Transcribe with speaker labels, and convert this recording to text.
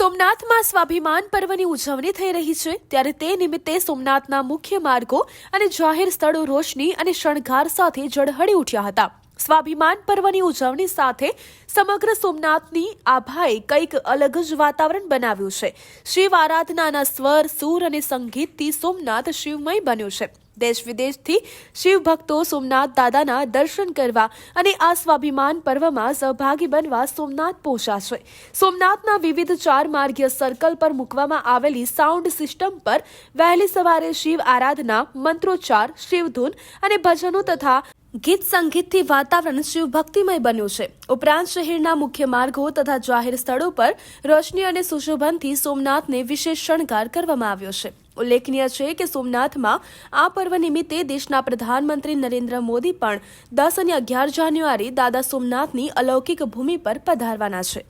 Speaker 1: સોમનાથમાં સ્વાભિમાન પર્વની ઉજવણી થઈ રહી છે ત્યારે તે નિમિત્તે સોમનાથના મુખ્ય માર્ગો અને જાહેર સ્થળો રોશની અને શણગાર સાથે ઝળહળી ઉઠ્યા હતા। સ્વાભિમાન પર્વની ઉજવણી સાથે સમગ્ર સોમનાથની આભાએ કંઈક અલગ જ વાતાવરણ બનાવ્યું છે। શિવ આરાધનાના સ્વર, સૂર અને સંગીતથી સોમનાથ શિવમય બન્યું છે। દેશ વિદેશથી શિવ ભક્તો સોમનાથ દાદાના દર્શન કરવા અને આ સ્વાભિમાન પર્વમાં સહભાગી બનવા સોમનાથ પહોંચ્યા છે। સોમનાથના વિવિધ 4 માર્ગીય સર્કલ પર મૂકવામાં આવેલી સાઉન્ડ સિસ્ટમ પર વહેલી સવારે શિવ આરાધના, મંત્રોચ્ચાર, શિવધૂન અને ભજનો તથા ગીત સંગીતથી વાતાવરણ શિવભક્તિમય બન્યું છે। ઉપરાંત શહેરના મુખ્ય માર્ગો તથા જાહેર સ્થળો પર રોશની અને સુશોભનથી સોમનાથને વિશેષ શણગાર કરવામાં આવ્યો છે। ઉલ્લેખનીય છે કે સોમનાથમાં આ પર્વ નિમિત્તે દેશના પ્રધાનમંત્રી નરેન્દ્ર મોદી પણ 10 અને 11 જાન્યુઆરી દાદા સોમનાથની અલૌકિક ભૂમિ પર પધારવાના છે।